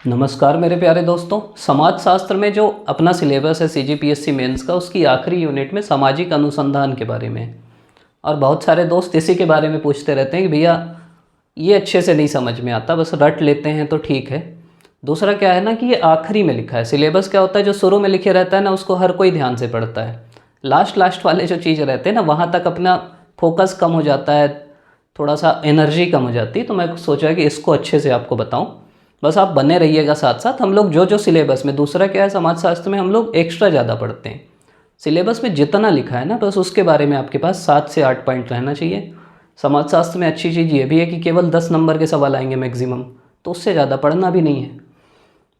नमस्कार मेरे प्यारे दोस्तों। समाज शास्त्र में जो अपना सिलेबस है सीजीपीएससी मेंस का, उसकी आखिरी यूनिट में सामाजिक अनुसंधान के बारे में है। और बहुत सारे दोस्त इसी के बारे में पूछते रहते हैं कि भैया ये अच्छे से नहीं समझ में आता, बस रट लेते हैं तो ठीक है। दूसरा क्या है ना कि ये आखिरी में लिखा है। सिलेबस क्या होता है, जो शुरू में लिखे रहता है ना उसको हर कोई ध्यान से पढ़ता है। लास्ट वाले जो चीज़ रहते हैं ना वहाँ तक अपना फोकस कम हो जाता है, थोड़ा सा एनर्जी कम हो जाती है। तो मैं सोचा कि इसको अच्छे से आपको बताऊँ, बस आप बने रहिएगा साथ साथ। हम लोग जो सिलेबस में, दूसरा क्या है समाजशास्त्र में हम लोग एक्स्ट्रा ज़्यादा पढ़ते हैं। सिलेबस में जितना लिखा है ना बस उसके बारे में आपके पास 7 से 8 पॉइंट रहना चाहिए। समाजशास्त्र में अच्छी चीज़ ये भी है कि केवल 10 नंबर के सवाल आएंगे मैक्सिमम, तो उससे ज़्यादा पढ़ना भी नहीं है।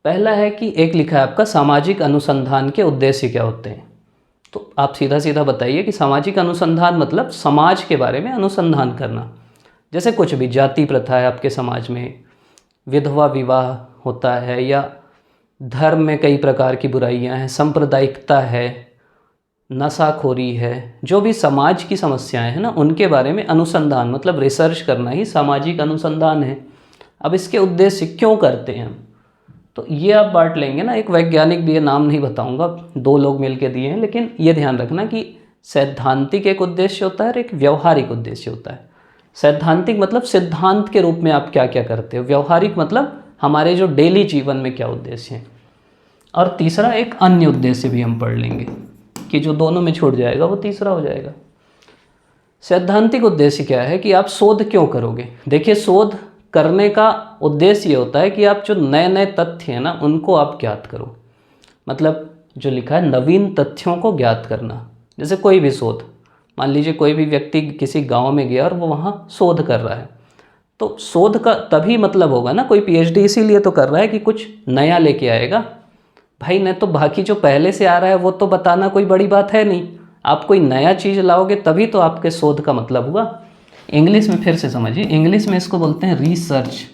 पहला है कि एक लिखा है आपका सामाजिक अनुसंधान के उद्देश्य क्या होते हैं। तो आप सीधा सीधा बताइए कि सामाजिक अनुसंधान मतलब समाज के बारे में अनुसंधान करना। जैसे कुछ भी जाति प्रथा है आपके समाज में, विधवा विवाह होता है, या धर्म में कई प्रकार की बुराइयां हैं, सांप्रदायिकता है, नशाखोरी है, जो भी समाज की समस्याएं हैं ना उनके बारे में अनुसंधान मतलब रिसर्च करना ही सामाजिक अनुसंधान है। अब इसके उद्देश्य क्यों करते हैं हम, तो ये आप बांट लेंगे ना। एक वैज्ञानिक भी है, नाम नहीं बताऊंगा, 2 लोग मिलके दिए हैं, लेकिन ये ध्यान रखना कि सैद्धांतिक एक उद्देश्य होता है और एक व्यवहारिक उद्देश्य होता है। सैद्धांतिक मतलब सिद्धांत के रूप में आप क्या क्या करते हो, व्यवहारिक मतलब हमारे जो डेली जीवन में क्या उद्देश्य हैं। और तीसरा एक अन्य उद्देश्य भी हम पढ़ लेंगे कि जो दोनों में छूट जाएगा वो तीसरा हो जाएगा। सैद्धांतिक उद्देश्य क्या है कि आप शोध क्यों करोगे। देखिए, शोध करने का उद्देश्य ये होता है कि आप जो नए नए तथ्य हैं ना उनको आप ज्ञात करो। मतलब जो लिखा है नवीन तथ्यों को ज्ञात करना। जैसे कोई भी शोध, मान लीजिए कोई भी व्यक्ति किसी गांव में गया और वो वहाँ शोध कर रहा है, तो शोध का तभी मतलब होगा ना, कोई पीएचडी इसीलिए तो कर रहा है कि कुछ नया लेके आएगा भाई। नहीं तो बाकी जो पहले से आ रहा है वो तो बताना कोई बड़ी बात है नहीं। आप कोई नया चीज़ लाओगे तभी तो आपके शोध का मतलब हुआ। इंग्लिश में फिर से समझिए, इंग्लिश में इसको बोलते हैं रिसर्च।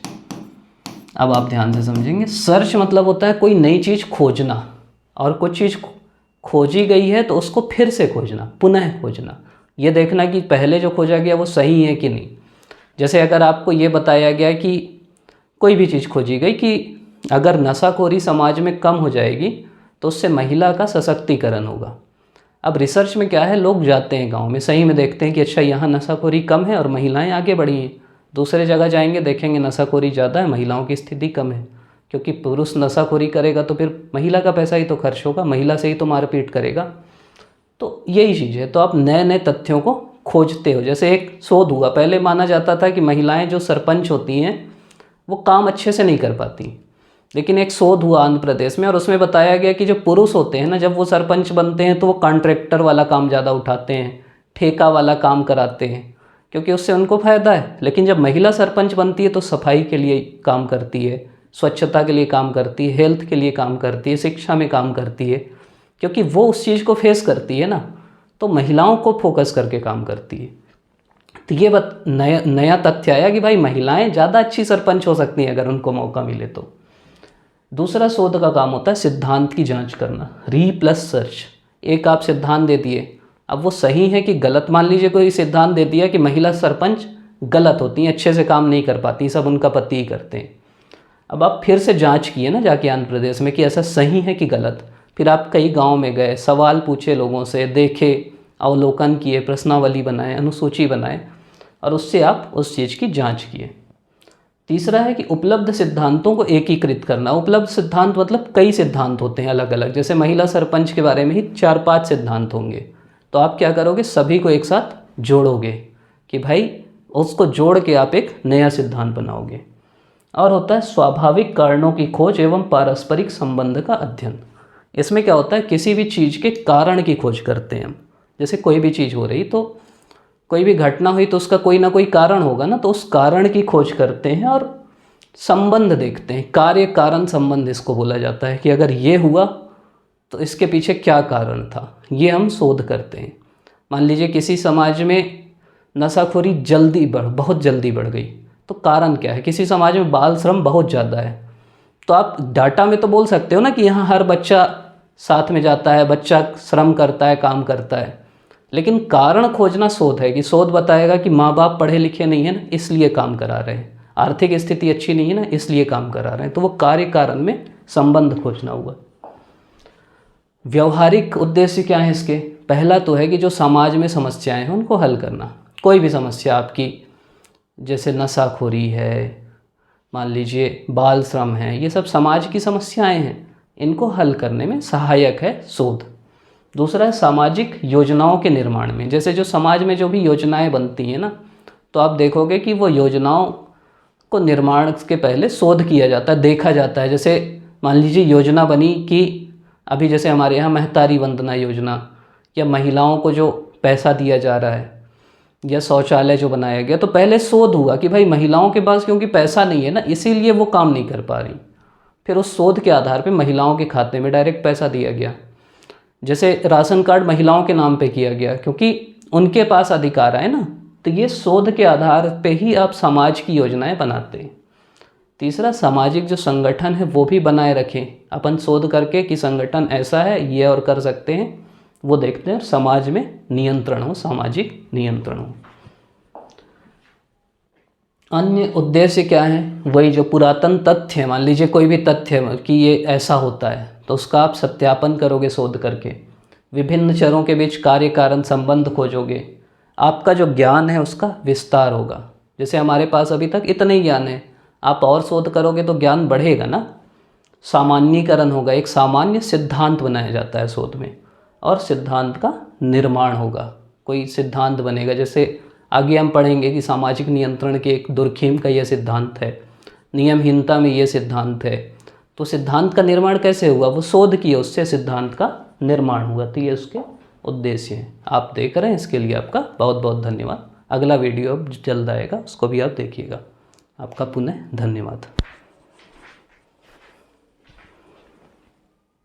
अब आप ध्यान से समझेंगे, सर्च मतलब होता है कोई नई चीज़ खोजना, और कुछ चीज़ खोजी गई है तो उसको फिर से खोजना, पुनः खोजना, ये देखना कि पहले जो खोजा गया वो सही है कि नहीं। जैसे अगर आपको ये बताया गया कि कोई भी चीज़ खोजी गई कि अगर नशाखोरी समाज में कम हो जाएगी तो उससे महिला का सशक्तिकरण होगा। अब रिसर्च में क्या है, लोग जाते हैं गांव में, सही में देखते हैं कि अच्छा यहाँ नशाखोरी कम है और महिलाएं आगे बढ़ी हैं। दूसरे जगह जाएंगे, देखेंगे नशाखोरी ज़्यादा है, महिलाओं की स्थिति कम है। क्योंकि पुरुष नशाखोरी करेगा तो फिर महिला का पैसा ही तो खर्च होगा, महिला से ही तो मारपीट करेगा। तो यही चीज़ है। तो आप नए नए तथ्यों को खोजते हो। जैसे एक शोध हुआ, पहले माना जाता था कि महिलाएं जो सरपंच होती हैं वो काम अच्छे से नहीं कर पाती, लेकिन एक शोध हुआ आंध्र प्रदेश में और उसमें बताया गया कि जो पुरुष होते हैं ना, जब वो सरपंच बनते हैं तो वो कॉन्ट्रैक्टर वाला काम ज़्यादा उठाते हैं, ठेका वाला काम कराते हैं, क्योंकि उससे उनको फ़ायदा है। लेकिन जब महिला सरपंच बनती है तो सफाई के लिए काम करती है, स्वच्छता के लिए काम करती है, हेल्थ के लिए काम करती है, शिक्षा में काम करती है, क्योंकि वो उस चीज़ को फेस करती है ना, तो महिलाओं को फोकस करके काम करती है। तो ये नया तथ्य आया कि भाई महिलाएं ज़्यादा अच्छी सरपंच हो सकती हैं अगर उनको मौका मिले तो। दूसरा शोध का काम होता है सिद्धांत की जांच करना, री प्लस सर्च। एक आप सिद्धांत दे दिए, अब वो सही है कि गलत। मान लीजिए कोई सिद्धांत दे दिया कि महिला सरपंच गलत होती हैं, अच्छे से काम नहीं कर पाती, सब उनका पति ही करते हैं। अब आप फिर से जांच किए ना जाके आंध्र प्रदेश में कि ऐसा सही है कि गलत। फिर आप कई गांव में गए, सवाल पूछे लोगों से, देखे, अवलोकन किए, प्रश्नावली बनाए, अनुसूची बनाए, और उससे आप उस चीज़ की जांच किए। तीसरा है कि उपलब्ध सिद्धांतों को एकीकृत करना। उपलब्ध सिद्धांत मतलब कई सिद्धांत होते हैं अलग अलग। जैसे महिला सरपंच के बारे में ही 4-5 सिद्धांत होंगे, तो आप क्या करोगे, सभी को एक साथ जोड़ोगे कि भाई उसको जोड़ के आप एक नया सिद्धांत बनाओगे। और होता है स्वाभाविक कारणों की खोज एवं पारस्परिक संबंध का अध्ययन। इसमें क्या होता है, किसी भी चीज़ के कारण की खोज करते हैं हम। जैसे कोई भी चीज़ हो रही, तो कोई भी घटना हुई तो उसका कोई ना कोई कारण होगा ना, तो उस कारण की खोज करते हैं और संबंध देखते हैं। कार्य कारण संबंध इसको बोला जाता है कि अगर ये हुआ तो इसके पीछे क्या कारण था, ये हम शोध करते हैं। मान लीजिए किसी समाज में नशाखोरी बहुत जल्दी बढ़ गई, तो कारण क्या है। किसी समाज में बाल श्रम बहुत ज़्यादा है, तो आप डाटा में तो बोल सकते हो ना कि यहाँ हर बच्चा साथ में जाता है, बच्चा श्रम करता है, काम करता है, लेकिन कारण खोजना शोध है। कि शोध बताएगा कि माँ बाप पढ़े लिखे नहीं है ना, इसलिए काम करा रहे हैं। आर्थिक स्थिति अच्छी नहीं है ना, इसलिए काम करा रहे हैं। तो वो कार्य कारण में संबंध खोजना हुआ। व्यवहारिक उद्देश्य क्या है इसके? पहला तो है कि जो समाज में समस्याएं हैं उनको हल करना। कोई भी समस्या आपकी, जैसे नशाखोरी है, मान लीजिए बाल श्रम है, ये सब समाज की समस्याएं हैं, इनको हल करने में सहायक है शोध। दूसरा है सामाजिक योजनाओं के निर्माण में। जैसे जो समाज में जो भी योजनाएं बनती हैं ना, तो आप देखोगे कि वो योजनाओं को निर्माण के पहले शोध किया जाता है, देखा जाता है। जैसे मान लीजिए योजना बनी कि अभी जैसे हमारे यहाँ महतारी वंदना योजना, या महिलाओं को जो पैसा दिया जा रहा है, या शौचालय जो बनाया गया, तो पहले शोध हुआ कि भाई महिलाओं के पास क्योंकि पैसा नहीं है ना, इसीलिए वो काम नहीं कर पा रही। फिर उस शोध के आधार पे महिलाओं के खाते में डायरेक्ट पैसा दिया गया। जैसे राशन कार्ड महिलाओं के नाम पे किया गया क्योंकि उनके पास अधिकार है ना, तो ये शोध के आधार पे ही आप समाज की योजनाएं बनाते हैं। तीसरा, सामाजिक जो संगठन है वो भी बनाए रखें। अपन शोध करके कि संगठन ऐसा है, ये और कर सकते हैं, वो देखते हैं। समाज में नियंत्रण हो, सामाजिक नियंत्रण हो। अन्य उद्देश्य क्या है? वही जो पुरातन तथ्य है, मान लीजिए कोई भी तथ्य कि ये ऐसा होता है, तो उसका आप सत्यापन करोगे शोध करके। विभिन्न चरों के बीच कार्य कारण संबंध खोजोगे। आपका जो ज्ञान है उसका विस्तार होगा। जैसे हमारे पास अभी तक इतने ही ज्ञान है, आप और शोध करोगे तो ज्ञान बढ़ेगा ना। सामान्यीकरण होगा, एक सामान्य सिद्धांत बनाया जाता है शोध में, और सिद्धांत का निर्माण होगा। कोई सिद्धांत बनेगा, जैसे आगे हम पढ़ेंगे कि सामाजिक नियंत्रण के एक दुर्खिम का यह सिद्धांत है, नियमहीनता में ये सिद्धांत है। तो सिद्धांत का निर्माण कैसे हुआ? वो शोध किए, उससे सिद्धांत का निर्माण हुआ। तो ये उसके उद्देश्य हैं। आप देख रहे हैं, इसके लिए आपका बहुत बहुत धन्यवाद। अगला वीडियो अब जल्द आएगा, उसको भी आप देखिएगा। आपका पुनः धन्यवाद।